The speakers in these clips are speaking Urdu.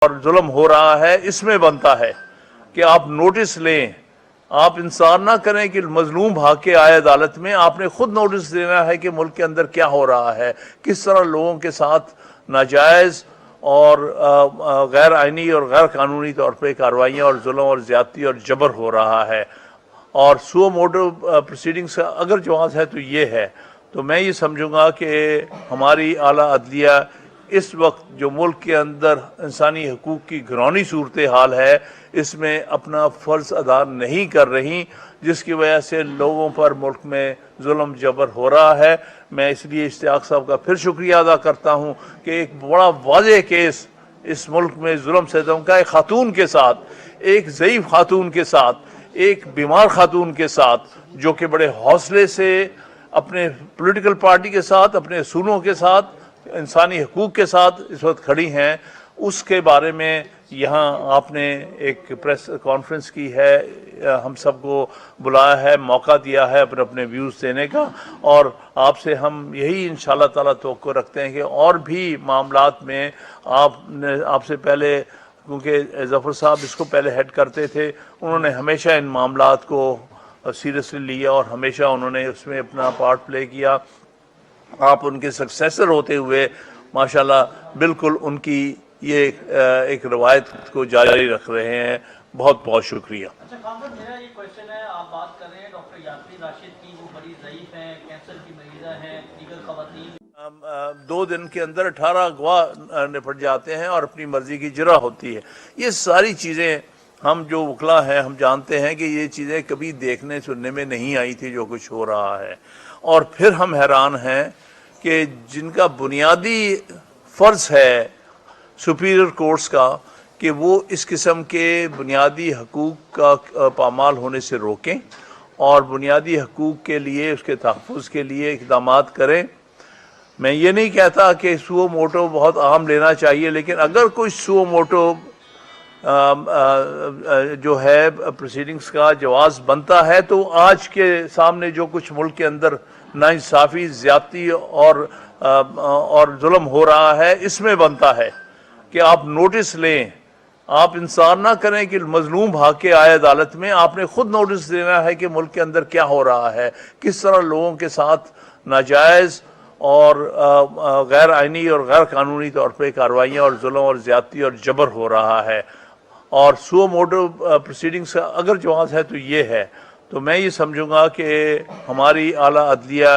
اور ظلم ہو رہا ہے، اس میں بنتا ہے کہ آپ نوٹس لیں، آپ انتظار نہ کریں کہ مظلوم بھاگ کے آئے عدالت میں، آپ نے خود نوٹس دینا ہے کہ ملک کے اندر کیا ہو رہا ہے، کس طرح لوگوں کے ساتھ ناجائز اور غیر آئینی اور غیر قانونی طور پہ کارروائیاں اور ظلم اور زیادتی اور جبر ہو رہا ہے۔ اور سو موٹو پروسیڈنگز کا اگر جواز ہے تو یہ ہے، تو میں یہ سمجھوں گا کہ ہماری اعلیٰ عدلیہ اس وقت جو ملک کے اندر انسانی حقوق کی گھرونی صورتحال ہے، اس میں اپنا فرض ادا نہیں کر رہی، جس کی وجہ سے لوگوں پر ملک میں ظلم جبر ہو رہا ہے۔ میں اس لیے اشتیاق صاحب کا پھر شکریہ ادا کرتا ہوں کہ ایک بڑا واضح کیس اس ملک میں ظلم ستم کا ایک خاتون کے ساتھ، ایک ضعیف خاتون کے ساتھ، ایک بیمار خاتون کے ساتھ، جو کہ بڑے حوصلے سے اپنے پولیٹیکل پارٹی کے ساتھ، اپنے اصولوں کے ساتھ، انسانی حقوق کے ساتھ اس وقت کھڑی ہیں، اس کے بارے میں یہاں آپ نے ایک پریس کانفرنس کی ہے، ہم سب کو بلایا ہے، موقع دیا ہے اپنے اپنے ویوز دینے کا، اور آپ سے ہم یہی انشاءاللہ تعالیٰ توقع رکھتے ہیں کہ اور بھی معاملات میں آپ سے پہلے، کیونکہ ظفر صاحب اس کو پہلے ہیڈ کرتے تھے، انہوں نے ہمیشہ ان معاملات کو سیریسلی لیا اور ہمیشہ انہوں نے اس میں اپنا پارٹ پلے کیا۔ آپ ان کے سکسیسر ہوتے ہوئے ماشاءاللہ بالکل ان کی یہ ایک روایت کو جاری رکھ رہے ہیں۔ بہت بہت شکریہ۔ اچھا کامران، میرا یہ کویشچن ہے، آپ بات کر رہے ہیں ڈاکٹر یاسمین راشد کی، وہ بڑی ضعیف ہیں، کینسر کی مریضہ ہیں، دیگر خواتین 2 دن کے اندر 18 گواہ نپٹ جاتے ہیں اور اپنی مرضی کی جرح ہوتی ہے۔ یہ ساری چیزیں ہم جو وکلا ہیں ہم جانتے ہیں کہ یہ چیزیں کبھی دیکھنے سننے میں نہیں آئی تھی جو کچھ ہو رہا ہے، اور پھر ہم حیران ہیں کہ جن کا بنیادی فرض ہے سپیریئر کورٹس کا کہ وہ اس قسم کے بنیادی حقوق کا پامال ہونے سے روکیں اور بنیادی حقوق کے لیے، اس کے تحفظ کے لیے اقدامات کریں۔ میں یہ نہیں کہتا کہ سو موٹو بہت عام لینا چاہیے، لیکن اگر کوئی سو موٹو جو ہے پروسیڈنگز کا جواز بنتا ہے تو آج کے سامنے جو کچھ ملک کے اندر ناانصافی، زیادتی اور ظلم ہو رہا ہے، اس میں بنتا ہے کہ آپ نوٹس لیں، آپ انتظار نہ کریں کہ مظلوم بھاگ کے آئے عدالت میں، آپ نے خود نوٹس دینا ہے کہ ملک کے اندر کیا ہو رہا ہے، کس طرح لوگوں کے ساتھ ناجائز اور غیر آئینی اور غیر قانونی طور پہ کارروائیاں اور ظلم اور زیادتی اور جبر ہو رہا ہے۔ اور سو موٹو پروسیڈنگز کا اگر جواز ہے تو یہ ہے، تو میں یہ سمجھوں گا کہ ہماری اعلیٰ عدلیہ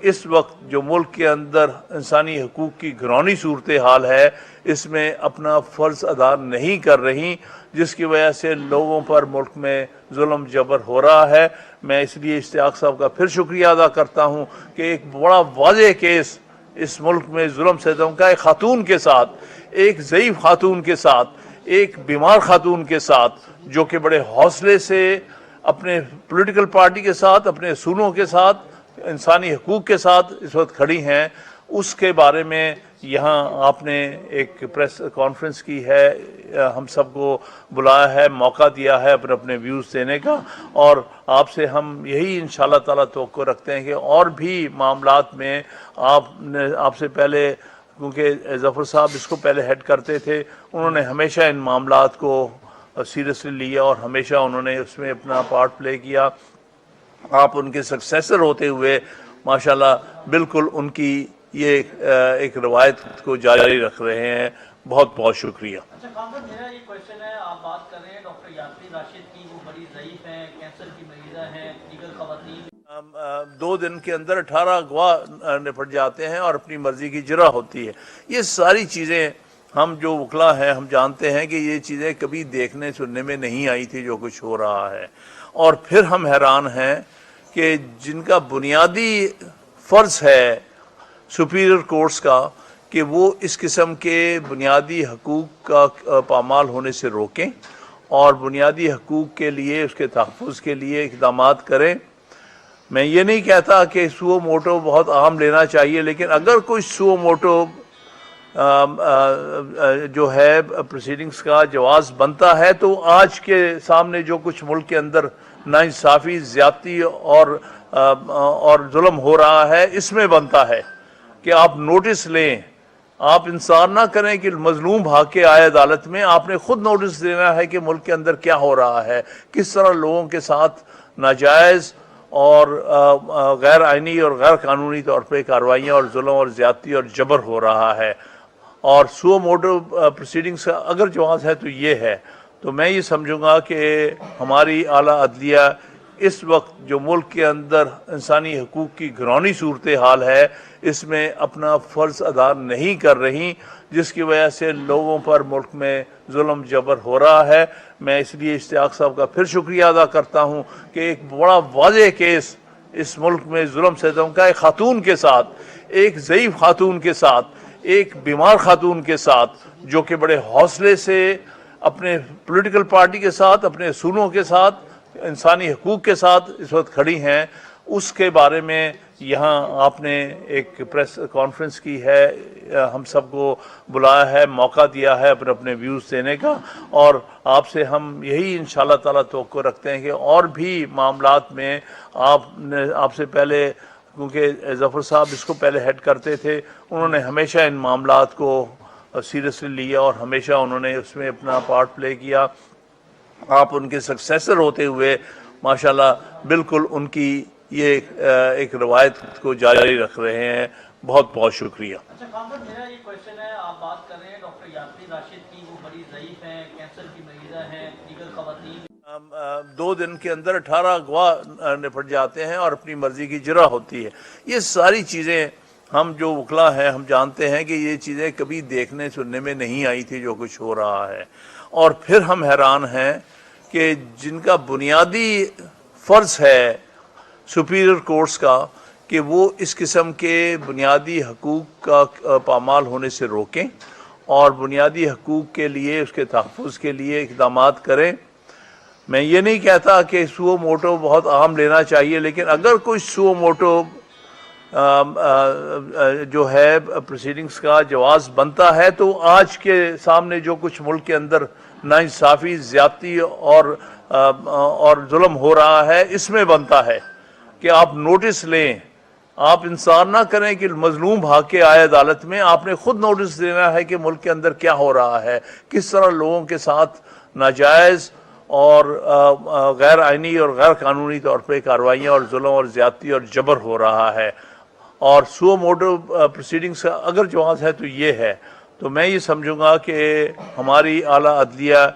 اس وقت جو ملک کے اندر انسانی حقوق کی گھرونی صورتحال ہے، اس میں اپنا فرض ادا نہیں کر رہی، جس کی وجہ سے لوگوں پر ملک میں ظلم جبر ہو رہا ہے۔ میں اس لیے اشتیاق صاحب کا پھر شکریہ ادا کرتا ہوں کہ ایک بڑا واضح کیس اس ملک میں ظلم ستم کا ایک خاتون کے ساتھ، ایک ضعیف خاتون کے ساتھ، ایک بیمار خاتون کے ساتھ، جو کہ بڑے حوصلے سے اپنے پولیٹیکل پارٹی کے ساتھ، اپنے اصولوں کے ساتھ، انسانی حقوق کے ساتھ اس وقت کھڑی ہیں، اس کے بارے میں یہاں آپ نے ایک پریس کانفرنس کی ہے، ہم سب کو بلایا ہے، موقع دیا ہے اپنے اپنے ویوز دینے کا، اور آپ سے ہم یہی انشاءاللہ تعالیٰ توقع رکھتے ہیں کہ اور بھی معاملات میں آپ سے پہلے، کیونکہ ظفر صاحب اس کو پہلے ہیڈ کرتے تھے، انہوں نے ہمیشہ ان معاملات کو سیریسلی لیا اور ہمیشہ انہوں نے اس میں اپنا پارٹ پلے کیا۔ آپ ان کے سکسیسر ہوتے ہوئے ماشاءاللہ بالکل ان کی یہ ایک روایت کو جاری رکھ رہے ہیں۔ بہت بہت شکریہ۔ اچھا کامران، میرا یہ کویشچن ہے، آپ بات کر رہے ہیں ڈاکٹر یاسمین راشد کی، وہ بڑی ضعیف ہیں، کینسر کی مریضہ ہیں، دیگر خواتین 2 دن کے اندر 18 گواہ نپٹ جاتے ہیں اور اپنی مرضی کی جرح ہوتی ہے۔ یہ ساری چیزیں ہم جو وکلا ہیں ہم جانتے ہیں کہ یہ چیزیں کبھی دیکھنے سننے میں نہیں آئی تھی جو کچھ ہو رہا ہے، اور پھر ہم حیران ہیں کہ جن کا بنیادی فرض ہے سپیریئر کورٹس کا کہ وہ اس قسم کے بنیادی حقوق کا پامال ہونے سے روکیں اور بنیادی حقوق کے لیے، اس کے تحفظ کے لیے اقدامات کریں۔ میں یہ نہیں کہتا کہ سو موٹو بہت عام لینا چاہیے، لیکن اگر کوئی سو موٹو جو ہے پروسیڈنگز کا جواز بنتا ہے تو آج کے سامنے جو کچھ ملک کے اندر ناانصافی، زیادتی اور ظلم ہو رہا ہے، اس میں بنتا ہے کہ آپ نوٹس لیں، آپ انتظار نہ کریں کہ مظلوم بھاگ کے آئے عدالت میں، آپ نے خود نوٹس دینا ہے کہ ملک کے اندر کیا ہو رہا ہے، کس طرح لوگوں کے ساتھ ناجائز اور غیر آئینی اور غیر قانونی طور پہ کارروائیاں اور ظلم اور زیادتی اور جبر ہو رہا ہے۔ اور سو موٹو پروسیڈنگز کا اگر جواز ہے تو یہ ہے، تو میں یہ سمجھوں گا کہ ہماری اعلیٰ عدلیہ اس وقت جو ملک کے اندر انسانی حقوق کی گھرونی صورتحال ہے، اس میں اپنا فرض ادا نہیں کر رہی، جس کی وجہ سے لوگوں پر ملک میں ظلم جبر ہو رہا ہے۔ میں اس لیے اشتیاق صاحب کا پھر شکریہ ادا کرتا ہوں کہ ایک بڑا واضح کیس اس ملک میں ظلم ستم کا ایک خاتون کے ساتھ، ایک ضعیف خاتون کے ساتھ، ایک بیمار خاتون کے ساتھ، جو کہ بڑے حوصلے سے اپنے پولیٹیکل پارٹی کے ساتھ، اپنے اصولوں کے ساتھ، انسانی حقوق کے ساتھ اس وقت کھڑی ہیں، اس کے بارے میں یہاں آپ نے ایک پریس کانفرنس کی ہے، ہم سب کو بلایا ہے، موقع دیا ہے اپنے اپنے ویوز دینے کا، اور آپ سے ہم یہی انشاءاللہ تعالیٰ توقع رکھتے ہیں کہ اور بھی معاملات میں آپ سے پہلے، کیونکہ ظفر صاحب اس کو پہلے ہیڈ کرتے تھے، انہوں نے ہمیشہ ان معاملات کو سیریسلی لیا اور ہمیشہ انہوں نے اس میں اپنا پارٹ پلے کیا۔ آپ ان کے سکسیسر ہوتے ہوئے ماشاءاللہ بالکل ان کی یہ ایک روایت کو جاری رکھ رہے ہیں۔ بہت بہت شکریہ۔ اچھا کامران، میرا یہ کوشچن ہے، آپ بات کر رہے ہیں ڈاکٹر یاسمین راشد کی، وہ بڑی ضعیف ہیں، کینسر کی مریضہ ہیں، دیگر خواتین 2 دن کے اندر 18 گواہ نپٹ جاتے ہیں اور اپنی مرضی کی جرح ہوتی ہے۔ یہ ساری چیزیں ہم جو وکلا ہیں ہم جانتے ہیں کہ یہ چیزیں کبھی دیکھنے سننے میں نہیں آئی تھی جو کچھ ہو رہا ہے، اور پھر ہم حیران ہیں کہ جن کا بنیادی فرض ہے سپیریئر کورٹس کا کہ وہ اس قسم کے بنیادی حقوق کا پامال ہونے سے روکیں اور بنیادی حقوق کے لیے، اس کے تحفظ کے لیے اقدامات کریں۔ میں یہ نہیں کہتا کہ سو موٹو بہت عام لینا چاہیے، لیکن اگر کوئی سو موٹو جو ہے پروسیڈنگز کا جواز بنتا ہے تو آج کے سامنے جو کچھ ملک کے اندر ناانصافی، زیادتی اور ظلم ہو رہا ہے، اس میں بنتا ہے کہ آپ نوٹس لیں، آپ انتظار نہ کریں کہ مظلوم بھاگ کے آئے عدالت میں، آپ نے خود نوٹس دینا ہے کہ ملک کے اندر کیا ہو رہا ہے، کس طرح لوگوں کے ساتھ ناجائز اور غیر آئینی اور غیر قانونی طور پہ کارروائیاں اور ظلم اور زیادتی اور جبر ہو رہا ہے۔ اور سو موٹو پروسیڈنگز کا اگر جواز ہے تو یہ ہے، تو میں یہ سمجھوں گا کہ ہماری اعلیٰ عدلیہ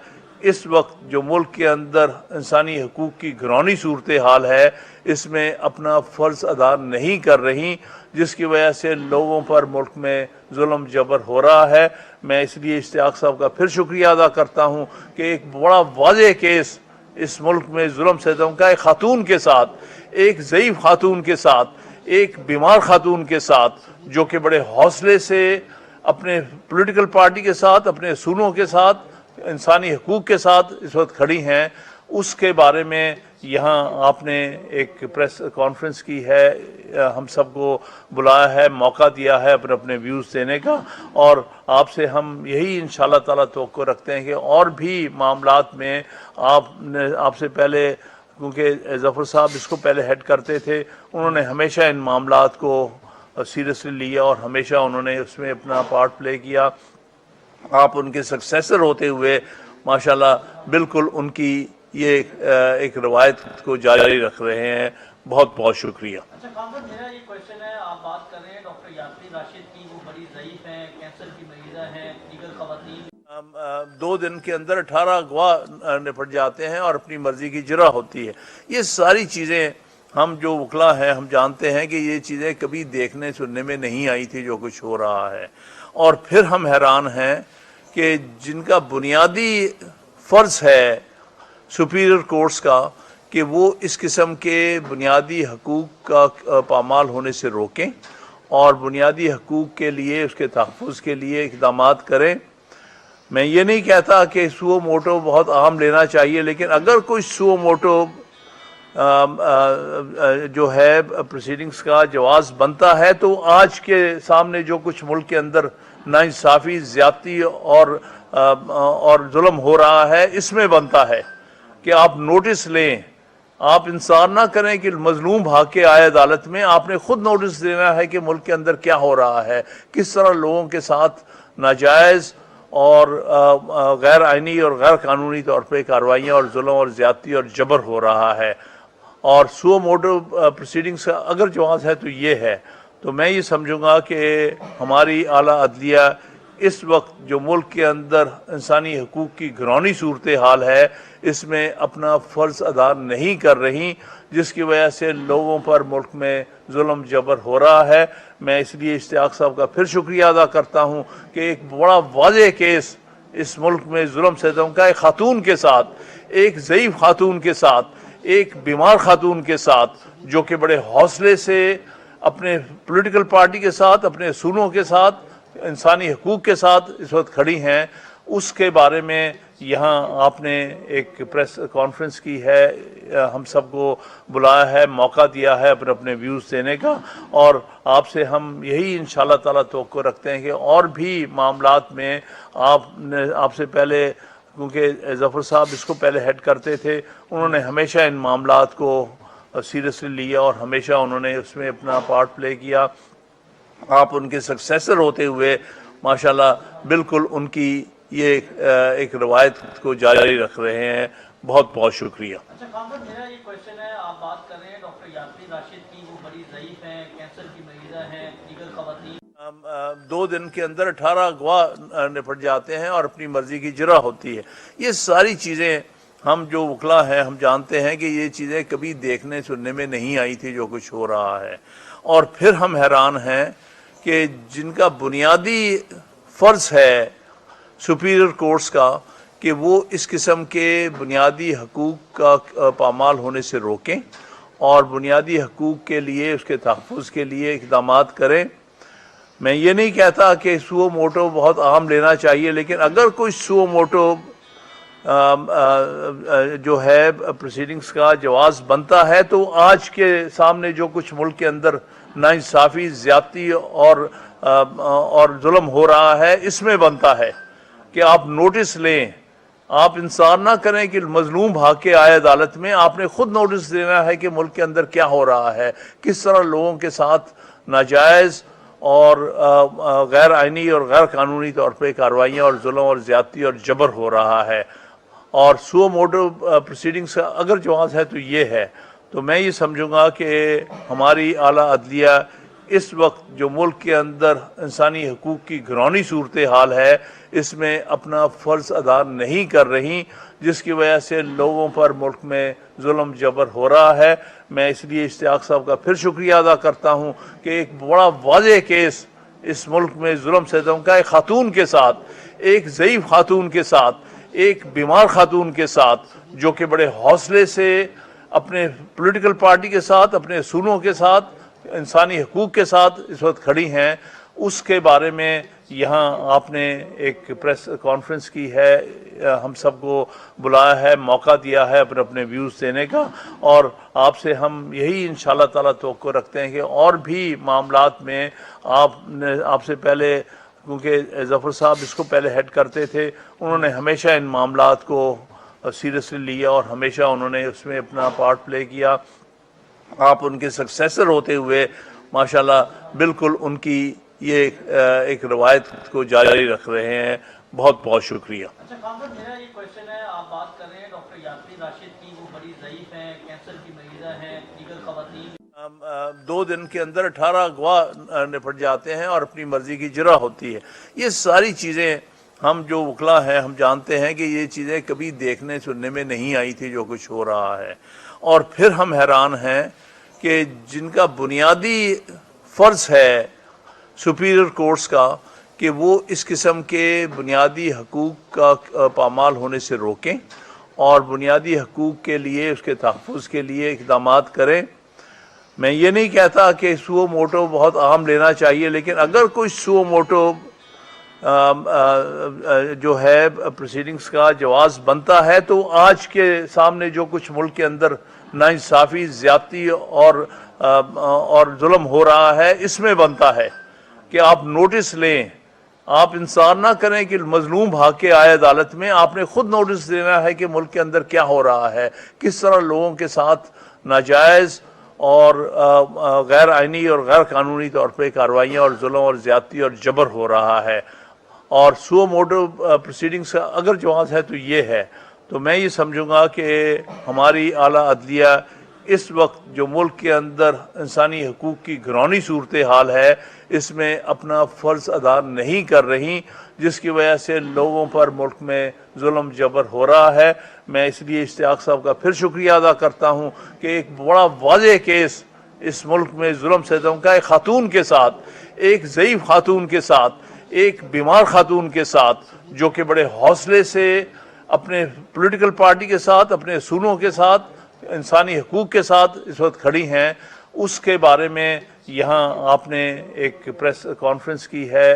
اس وقت جو ملک کے اندر انسانی حقوق کی گھرونی صورتحال ہے، اس میں اپنا فرض ادا نہیں کر رہی، جس کی وجہ سے لوگوں پر ملک میں ظلم جبر ہو رہا ہے۔ میں اس لیے اشتیاق صاحب کا پھر شکریہ ادا کرتا ہوں کہ ایک بڑا واضح کیس اس ملک میں ظلم ستم کا ایک خاتون کے ساتھ، ایک ضعیف خاتون کے ساتھ، ایک بیمار خاتون کے ساتھ، جو کہ بڑے حوصلے سے اپنے پولیٹیکل پارٹی کے ساتھ، اپنے اصولوں کے ساتھ، انسانی حقوق کے ساتھ اس وقت کھڑی ہیں، اس کے بارے میں یہاں آپ نے ایک پریس کانفرنس کی ہے، ہم سب کو بلایا ہے، موقع دیا ہے اپنے اپنے ویوز دینے کا، اور آپ سے ہم یہی انشاءاللہ تعالیٰ توقع رکھتے ہیں کہ اور بھی معاملات میں آپ سے پہلے، کیونکہ ظفر صاحب اس کو پہلے ہیڈ کرتے تھے، انہوں نے ہمیشہ ان معاملات کو سیریسلی لیا اور ہمیشہ انہوں نے اس میں اپنا پارٹ پلے کیا۔ آپ ان کے سکسیسر ہوتے ہوئے ماشاءاللہ بالکل ان کی یہ ایک روایت کو جاری رکھ رہے ہیں۔ بہت بہت شکریہ۔ اچھا کامران، میرا یہ کوشچن ہے، آپ بات کر رہے ہیں ڈاکٹر یاسمین راشد کی، وہ بڑی ضعیف ہیں، کینسر کی مریضہ ہیں، دیگر خواتین 2 دن کے اندر 18 گواہ نپٹ جاتے ہیں اور اپنی مرضی کی جرح ہوتی ہے۔ یہ ساری چیزیں ہم جو وکلا ہیں ہم جانتے ہیں کہ یہ چیزیں کبھی دیکھنے سننے میں نہیں آئی تھی جو کچھ ہو رہا ہے، اور پھر ہم حیران ہیں کہ جن کا بنیادی فرض ہے سپیریئر کورٹس کا کہ وہ اس قسم کے بنیادی حقوق کا پامال ہونے سے روکیں اور بنیادی حقوق کے لیے، اس کے تحفظ کے لیے اقدامات کریں۔ میں یہ نہیں کہتا کہ سو موٹو بہت عام لینا چاہیے، لیکن اگر کوئی سو موٹو جو ہے پروسیڈنگز کا جواز بنتا ہے تو آج کے سامنے جو کچھ ملک کے اندر ناانصافی، زیادتی اور ظلم ہو رہا ہے، اس میں بنتا ہے کہ آپ نوٹس لیں، آپ انصار نہ کریں کہ مظلوم بھاگ کے آئے عدالت میں. آپ نے خود نوٹس دینا ہے کہ ملک کے اندر کیا ہو رہا ہے, کس طرح لوگوں کے ساتھ ناجائز اور غیر آئینی اور غیر قانونی طور پہ کارروائیاں اور ظلم اور زیادتی اور جبر ہو رہا ہے. اور سو موٹو پروسیڈنگز کا اگر جواز ہے تو یہ ہے. تو میں یہ سمجھوں گا کہ ہماری اعلیٰ عدلیہ اس وقت جو ملک کے اندر انسانی حقوق کی گھرونی صورتحال ہے اس میں اپنا فرض ادا نہیں کر رہی, جس کی وجہ سے لوگوں پر ملک میں ظلم جبر ہو رہا ہے. میں اس لیے اشتیاق صاحب کا پھر شکریہ ادا کرتا ہوں کہ ایک بڑا واضح کیس اس ملک میں ظلم ستم کا ایک خاتون کے ساتھ, ایک ضعیف خاتون کے ساتھ, ایک بیمار خاتون کے ساتھ, جو کہ بڑے حوصلے سے اپنے پولیٹیکل پارٹی کے ساتھ, اپنے اصولوں کے ساتھ, انسانی حقوق کے ساتھ اس وقت کھڑی ہیں, اس کے بارے میں یہاں آپ نے ایک پریس کانفرنس کی ہے, ہم سب کو بلایا ہے, موقع دیا ہے اپنے اپنے ویوز دینے کا, اور آپ سے ہم یہی انشاءاللہ تعالیٰ توقع رکھتے ہیں کہ اور بھی معاملات میں آپ سے پہلے, کیونکہ ظفر صاحب اس کو پہلے ہیڈ کرتے تھے, انہوں نے ہمیشہ ان معاملات کو سیریسلی لیا اور ہمیشہ انہوں نے اس میں اپنا پارٹ پلے کیا. آپ ان کے سکسیسر ہوتے ہوئے ماشاءاللہ بالکل ان کی یہ ایک روایت کو جاری رکھ رہے ہیں. بہت بہت شکریہ. اچھا کامران, میرا یہ کویشچن ہے, آپ بات کر رہے ہیں ڈاکٹر یاسری راشد کی, وہ بڑی ضعیف ہیں, کینسر کی مریضہ ہیں, دیگر خواتین 2 دن کے اندر 18 گواہ نپٹ جاتے ہیں اور اپنی مرضی کی جرح ہوتی ہے. یہ ساری چیزیں ہم جو وکلا ہیں ہم جانتے ہیں کہ یہ چیزیں کبھی دیکھنے سننے میں نہیں آئی تھی جو کچھ ہو رہا ہے. اور پھر ہم حیران ہیں کہ جن کا بنیادی فرض ہے سپیریئر کورٹس کا کہ وہ اس قسم کے بنیادی حقوق کا پامال ہونے سے روکیں اور بنیادی حقوق کے لیے, اس کے تحفظ کے لیے اقدامات کریں. میں یہ نہیں کہتا کہ سو موٹو بہت عام لینا چاہیے, لیکن اگر کوئی سو موٹو جو ہے پروسیڈنگز کا جواز بنتا ہے تو آج کے سامنے جو کچھ ملک کے اندر ناانصافی, زیادتی اور ظلم ہو رہا ہے اس میں بنتا ہے کہ آپ نوٹس لیں. آپ انصار نہ کریں کہ مظلوم بھاگ کے آئے عدالت میں. آپ نے خود نوٹس دینا ہے کہ ملک کے اندر کیا ہو رہا ہے, کس طرح لوگوں کے ساتھ ناجائز اور غیر آئینی اور غیر قانونی طور پہ کارروائیاں اور ظلم اور زیادتی اور جبر ہو رہا ہے. اور سو موٹو پروسیڈنگز کا اگر جواز ہے تو یہ ہے. تو میں یہ سمجھوں گا کہ ہماری اعلیٰ عدلیہ اس وقت جو ملک کے اندر انسانی حقوق کی گھرونی صورتحال ہے اس میں اپنا فرض ادا نہیں کر رہی, جس کی وجہ سے لوگوں پر ملک میں ظلم جبر ہو رہا ہے. میں اس لیے اشتیاق صاحب کا پھر شکریہ ادا کرتا ہوں کہ ایک بڑا واضح کیس اس ملک میں ظلم ستم کا ایک خاتون کے ساتھ, ایک ضعیف خاتون کے ساتھ, ایک بیمار خاتون کے ساتھ, جو کہ بڑے حوصلے سے اپنے پولیٹیکل پارٹی کے ساتھ, اپنے اصولوں کے ساتھ, انسانی حقوق کے ساتھ اس وقت کھڑی ہیں, اس کے بارے میں یہاں آپ نے ایک پریس کانفرنس کی ہے, ہم سب کو بلایا ہے, موقع دیا ہے اپنے اپنے ویوز دینے کا, اور آپ سے ہم یہی انشاءاللہ تعالیٰ توقع رکھتے ہیں کہ اور بھی معاملات میں آپ سے پہلے, کیونکہ ظفر صاحب اس کو پہلے ہیڈ کرتے تھے, انہوں نے ہمیشہ ان معاملات کو سیریسلی لیا اور ہمیشہ انہوں نے اس میں اپنا پارٹ پلے کیا. آپ ان کے سکسیسر ہوتے ہوئے ماشاءاللہ بالکل ان کی یہ ایک روایت کو جاری رکھ رہے ہیں. بہت بہت شکریہ. اچھا کامران, میرا یہ کویشچن ہے, آپ بات کر رہے ہیں ڈاکٹر یاسری راشد کی, وہ بڑی ضعیف ہیں, کینسر کی مریضہ ہیں, دیگر خواتین 2 دن کے اندر 18 گواہ نپٹ جاتے ہیں اور اپنی مرضی کی جرح ہوتی ہے. یہ ساری چیزیں ہم جو وکلا ہیں ہم جانتے ہیں کہ یہ چیزیں کبھی دیکھنے سننے میں نہیں آئی تھی جو کچھ ہو رہا ہے. اور پھر ہم حیران ہیں کہ جن کا بنیادی فرض ہے سپیریئر کورٹس کا کہ وہ اس قسم کے بنیادی حقوق کا پامال ہونے سے روکیں اور بنیادی حقوق کے لیے, اس کے تحفظ کے لیے اقدامات کریں. میں یہ نہیں کہتا کہ سو موٹو بہت عام لینا چاہیے, لیکن اگر کوئی سو موٹو جو ہے پروسیڈنگز کا جواز بنتا ہے تو آج کے سامنے جو کچھ ملک کے اندر ناانصافی, زیادتی اور ظلم ہو رہا ہے اس میں بنتا ہے کہ آپ نوٹس لیں. آپ انتظار نہ کریں کہ مظلوم بھاگ کے آئے عدالت میں. آپ نے خود نوٹس دینا ہے کہ ملک کے اندر کیا ہو رہا ہے, کس طرح لوگوں کے ساتھ ناجائز اور غیر آئینی اور غیر قانونی طور پہ کارروائیاں اور ظلم اور زیادتی اور جبر ہو رہا ہے. اور سو موٹو پروسیڈنگز کا اگر جواز ہے تو یہ ہے. تو میں یہ سمجھوں گا کہ ہماری اعلیٰ عدلیہ اس وقت جو ملک کے اندر انسانی حقوق کی گھرونی صورتحال ہے اس میں اپنا فرض ادا نہیں کر رہی, جس کی وجہ سے لوگوں پر ملک میں ظلم جبر ہو رہا ہے. میں اس لیے اشتیاق صاحب کا پھر شکریہ ادا کرتا ہوں کہ ایک بڑا واضح کیس اس ملک میں ظلم ستم کا ایک خاتون کے ساتھ, ایک ضعیف خاتون کے ساتھ, ایک بیمار خاتون کے ساتھ, جو کہ بڑے حوصلے سے اپنے پولیٹیکل پارٹی کے ساتھ, اپنے اصولوں کے ساتھ, انسانی حقوق کے ساتھ اس وقت کھڑی ہیں, اس کے بارے میں یہاں آپ نے ایک پریس کانفرنس کی ہے,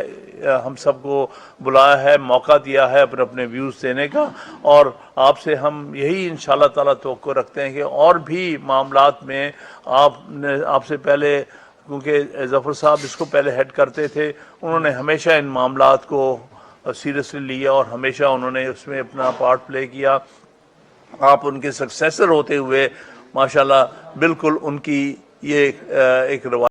ہم سب کو بلایا ہے, موقع دیا ہے اپنے اپنے ویوز دینے کا. اور آپ سے ہم یہی انشاءاللہ تعالیٰ توقع رکھتے ہیں کہ اور بھی معاملات میں آپ سے پہلے, کیونکہ ظفر صاحب اس کو پہلے ہیڈ کرتے تھے, انہوں نے ہمیشہ ان معاملات کو سیریسلی لیا اور ہمیشہ انہوں نے اس میں اپنا پارٹ پلے کیا. آپ ان کے سکسیسر ہوتے ہوئے ماشاءاللہ بالکل ان کی یہ ایک روایت